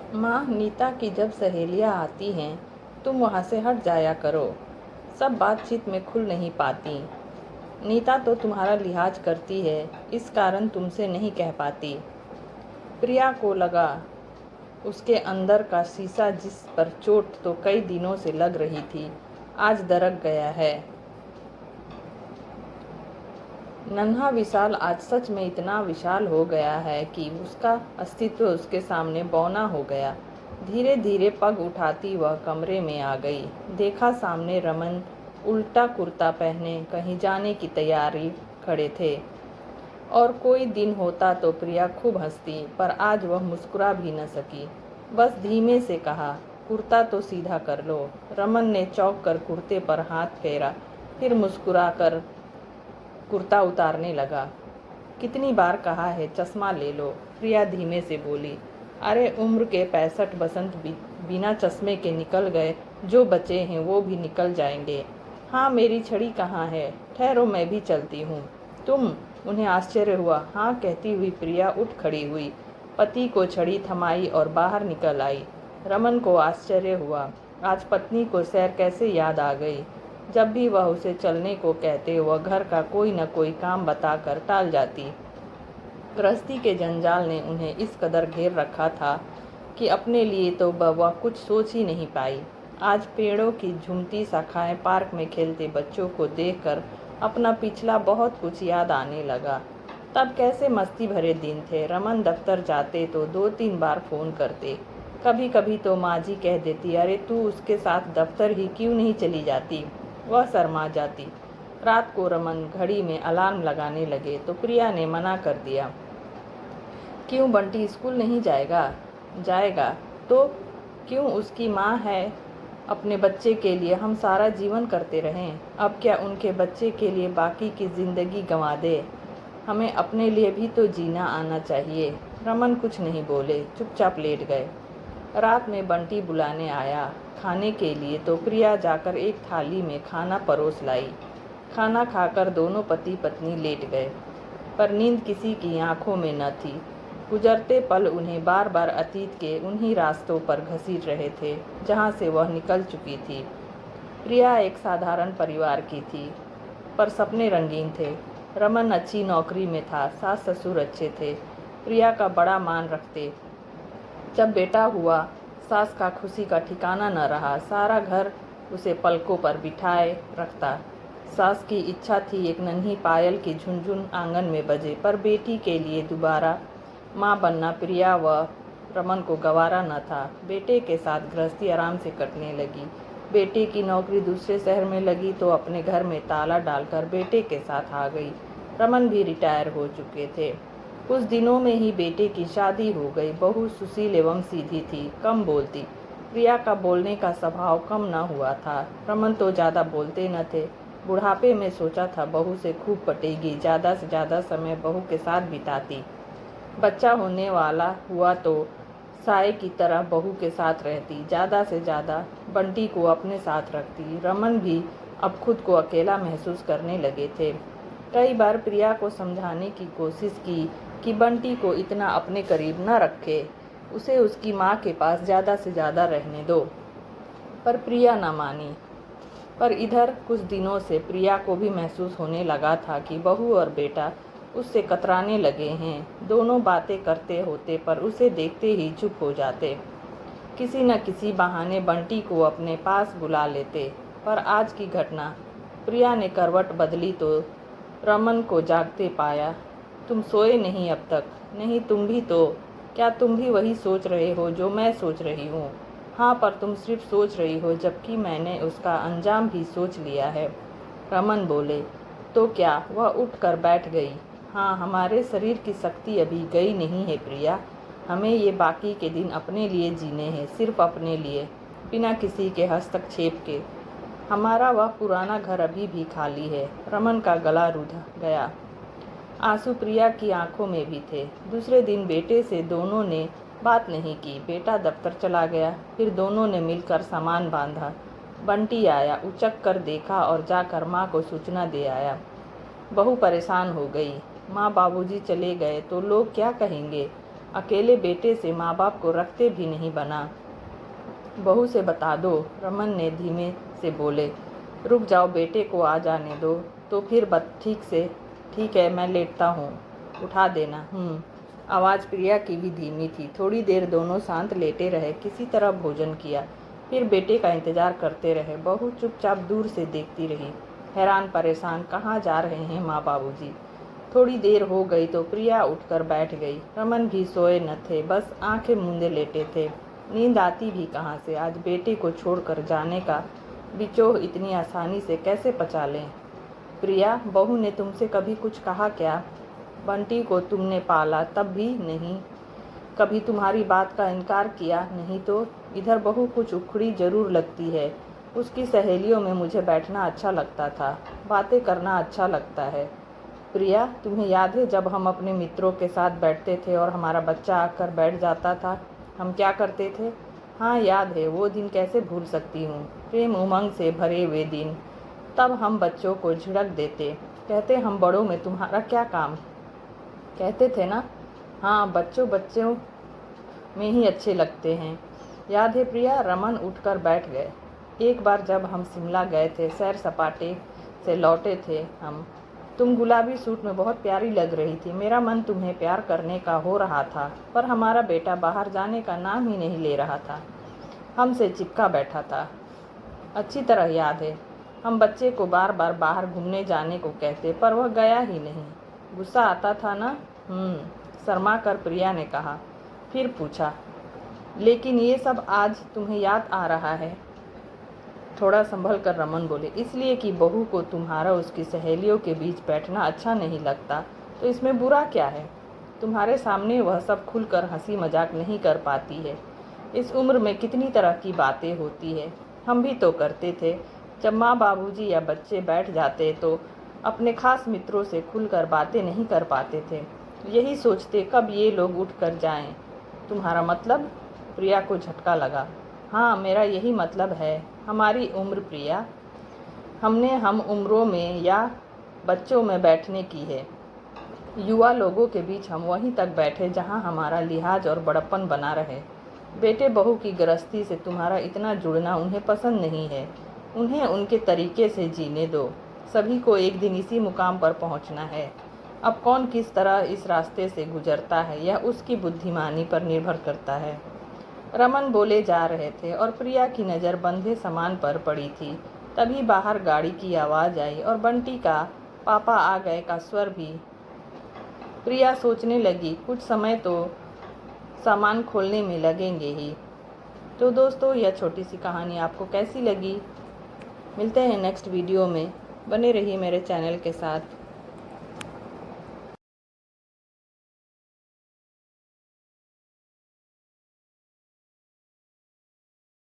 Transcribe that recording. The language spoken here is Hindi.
माँ, नीता की जब सहेलियाँ आती हैं तुम वहाँ से हट जाया करो। सब बातचीत में खुल नहीं पाती। नीता तो तुम्हारा लिहाज करती है, इस कारण तुमसे नहीं कह पाती। प्रिया को लगा उसके अंदर का शीशा, जिस पर चोट तो कई दिनों से लग रही थी, आज दरक गया है। नन्हा विशाल आज सच में इतना विशाल हो गया है कि उसका अस्तित्व उसके सामने बौना हो गया। धीरे धीरे पग उठाती वह कमरे में आ गई। देखा सामने रमन उल्टा कुर्ता पहने कहीं जाने की तैयारी खड़े थे। और कोई दिन होता तो प्रिया खूब हंसती, पर आज वह मुस्कुरा भी न सकी। बस धीमे से कहा, कुर्ता तो सीधा कर लो। रमन ने चौंक कर कुर्ते पर हाथ फेरा, फिर मुस्कुरा कर कुर्ता उतारने लगा। कितनी बार कहा है चश्मा ले लो, प्रिया धीमे से बोली। अरे उम्र के 65 बसंत बिना चश्मे के निकल गए, जो बचे हैं वो भी निकल जाएंगे। हाँ, मेरी छड़ी कहाँ है? ठहरो, मैं भी चलती हूँ। तुम? उन्हें आश्चर्य हुआ। हाँ कहती हुई प्रिया उठ खड़ी हुई, पति को छड़ी थमाई और बाहर निकल आई। रमन को आश्चर्य हुआ, आज पत्नी को सैर कैसे याद आ गई। जब भी वह उसे चलने को कहते वह घर का कोई न कोई काम बताकर टाल जाती। गृहस्थी के जंजाल ने उन्हें इस कदर घेर रखा था कि अपने लिए तो वह कुछ सोच ही नहीं पाई। आज पेड़ों की झूमती शाखाएं, पार्क में खेलते बच्चों को देखकर अपना पिछला बहुत कुछ याद आने लगा। तब कैसे मस्ती भरे दिन थे। रमन दफ्तर जाते तो 2-3 बार फ़ोन करते। कभी कभी तो माँ जी कह देती, अरे तू उसके साथ दफ्तर ही क्यों नहीं चली जाती। वह शर्मा जाती। रात को रमन घड़ी में अलार्म लगाने लगे तो प्रिया ने मना कर दिया। क्यों, बंटी स्कूल नहीं जाएगा? जाएगा तो क्यों, उसकी माँ है। अपने बच्चे के लिए हम सारा जीवन करते रहें, अब क्या उनके बच्चे के लिए बाकी की ज़िंदगी गंवा दे। हमें अपने लिए भी तो जीना आना चाहिए। रमन कुछ नहीं बोले, चुपचाप लेट गए। रात में बंटी बुलाने आया खाने के लिए तो प्रिया जाकर एक थाली में खाना परोस लाई। खाना खाकर दोनों पति पत्नी लेट गए, पर नींद किसी की आंखों में न थी। गुजरते पल उन्हें बार बार अतीत के उन्हीं रास्तों पर घसीट रहे थे जहां से वह निकल चुकी थी। प्रिया एक साधारण परिवार की थी, पर सपने रंगीन थे। रमन अच्छी नौकरी में था, सास ससुर अच्छे थे, प्रिया का बड़ा मान रखते। जब बेटा हुआ, सास का खुशी का ठिकाना न रहा। सारा घर उसे पलकों पर बिठाए रखता। सास की इच्छा थी एक नन्ही पायल की झुनझुन आंगन में बजे, पर बेटी के लिए दोबारा माँ बनना प्रिया व रमन को गवारा न था। बेटे के साथ गृहस्थी आराम से कटने लगी। बेटे की नौकरी दूसरे शहर में लगी तो अपने घर में ताला डालकर बेटे के साथ आ गई। रमन भी रिटायर हो चुके थे। कुछ दिनों में ही बेटे की शादी हो गई। बहू सुशील एवं सीधी थी, कम बोलती। प्रिया का बोलने का स्वभाव कम न हुआ था। रमन तो ज़्यादा बोलते न थे। बुढ़ापे में सोचा था बहू से खूब पटेगी, ज़्यादा से ज़्यादा समय बहू के साथ बिताती। बच्चा होने वाला हुआ तो साए की तरह बहू के साथ रहती, ज़्यादा से ज़्यादा बंटी को अपने साथ रखती। रमन भी अब खुद को अकेला महसूस करने लगे थे। कई बार प्रिया को समझाने की कोशिश की कि बंटी को इतना अपने करीब न रखे, उसे उसकी माँ के पास ज़्यादा से ज़्यादा रहने दो, पर प्रिया न मानी। पर इधर कुछ दिनों से प्रिया को भी महसूस होने लगा था कि बहू और बेटा उससे कतराने लगे हैं। दोनों बातें करते होते पर उसे देखते ही चुप हो जाते। किसी न किसी बहाने बंटी को अपने पास बुला लेते। पर आज की घटना, प्रिया ने करवट बदली तो रमन को जागते पाया। तुम सोए नहीं अब तक? नहीं, तुम भी तो। क्या तुम भी वही सोच रहे हो जो मैं सोच रही हूँ? हाँ, पर तुम सिर्फ सोच रही हो, जबकि मैंने उसका अंजाम भी सोच लिया है। रमन बोले। तो क्या? वह उठकर बैठ गई। हाँ, हमारे शरीर की शक्ति अभी गई नहीं है प्रिया। हमें ये बाकी के दिन अपने लिए जीने हैं, सिर्फ अपने लिए, बिना किसी के हस्तक्षेप के। हमारा वह पुराना घर अभी भी खाली है। रमन का गला रुंध गया। आंसू प्रिया की आंखों में भी थे। दूसरे दिन बेटे से दोनों ने बात नहीं की। बेटा दफ्तर चला गया, फिर दोनों ने मिलकर सामान बांधा। बंटी आया, उचक कर देखा और जाकर माँ को सूचना दे आया। बहू परेशान हो गई। माँ, बाबूजी चले गए तो लोग क्या कहेंगे? अकेले बेटे से माँ बाप को रखते भी नहीं बना। बहू से बता दो, रमन ने धीमे से बोले। रुक जाओ, बेटे को आ जाने दो तो फिर ठीक है, मैं लेटता हूँ, उठा देना। आवाज़ प्रिया की भी धीमी थी। थोड़ी देर दोनों शांत लेटे रहे, किसी तरह भोजन किया, फिर बेटे का इंतजार करते रहे। बहू चुपचाप दूर से देखती रही, हैरान परेशान। कहाँ जा रहे हैं माँ बाबूजी? थोड़ी देर हो गई तो प्रिया उठकर बैठ गई। रमन भी सोए न थे, बस आंखें मूंदे लेटे थे। नींद आती भी कहाँ से? आज बेटे को छोड़कर जाने का बिचोह इतनी आसानी से कैसे पचा लें? प्रिया, बहू ने तुमसे कभी कुछ कहा क्या? बंटी को तुमने पाला तब भी नहीं कभी तुम्हारी बात का इनकार किया? नहीं तो इधर बहू कुछ उखड़ी जरूर लगती है। उसकी सहेलियों में मुझे बैठना अच्छा लगता था, बातें करना अच्छा लगता है। प्रिया, तुम्हें याद है जब हम अपने मित्रों के साथ बैठते थे और हमारा बच्चा आकर बैठ जाता था, हम क्या करते थे? हाँ याद है, वो दिन कैसे भूल सकती हूँ। प्रेम उमंग से भरे हुए दिन। तब हम बच्चों को झिड़क देते, कहते हम बड़ों में तुम्हारा क्या काम, कहते थे ना? हाँ, बच्चों में ही अच्छे लगते हैं। याद है प्रिया? रमन उठकर बैठ गए। एक बार जब हम शिमला गए थे, सैर सपाटे से लौटे थे हम, तुम गुलाबी सूट में बहुत प्यारी लग रही थी। मेरा मन तुम्हें प्यार करने का हो रहा था, पर हमारा बेटा बाहर जाने का नाम ही नहीं ले रहा था, हमसे चिपका बैठा था। अच्छी तरह याद है, हम बच्चे को बार बार बाहर घूमने जाने को कहते, पर वह गया ही नहीं। गुस्सा आता था ना? शर्मा कर प्रिया ने कहा। फिर पूछा, लेकिन ये सब आज तुम्हें याद आ रहा है? थोड़ा संभल कर रमन बोले। इसलिए कि बहू को तुम्हारा उसकी सहेलियों के बीच बैठना अच्छा नहीं लगता, तो इसमें बुरा क्या है? तुम्हारे सामने वह सब खुलकर हंसी मजाक नहीं कर पाती है। इस उम्र में कितनी तरह की बातें होती है, हम भी तो करते थे। जब माँ बाबूजी या बच्चे बैठ जाते तो अपने खास मित्रों से खुलकर बातें नहीं कर पाते थे। यही सोचते कब ये लोग उठ कर जाएं। तुम्हारा मतलब? प्रिया को झटका लगा। हाँ, मेरा यही मतलब है। हमारी उम्र प्रिया, हमने हम उम्रों में या बच्चों में बैठने की है। युवा लोगों के बीच हम वहीं तक बैठे जहां हमारा लिहाज और बड़प्पन बना रहे। बेटे बहू की गृहस्थी से तुम्हारा इतना जुड़ना उन्हें पसंद नहीं है। उन्हें उनके तरीके से जीने दो। सभी को एक दिन इसी मुकाम पर पहुंचना है। अब कौन किस तरह इस रास्ते से गुजरता है यह उसकी बुद्धिमानी पर निर्भर करता है। रमन बोले जा रहे थे और प्रिया की नज़र बंधे सामान पर पड़ी थी। तभी बाहर गाड़ी की आवाज़ आई और बंटी का पापा आ गए का स्वर भी। प्रिया सोचने लगी, कुछ समय तो सामान खोलने में लगेंगे ही। तो दोस्तों, यह छोटी सी कहानी आपको कैसी लगी? मिलते हैं नेक्स्ट वीडियो में। बने रहिए मेरे चैनल के साथ।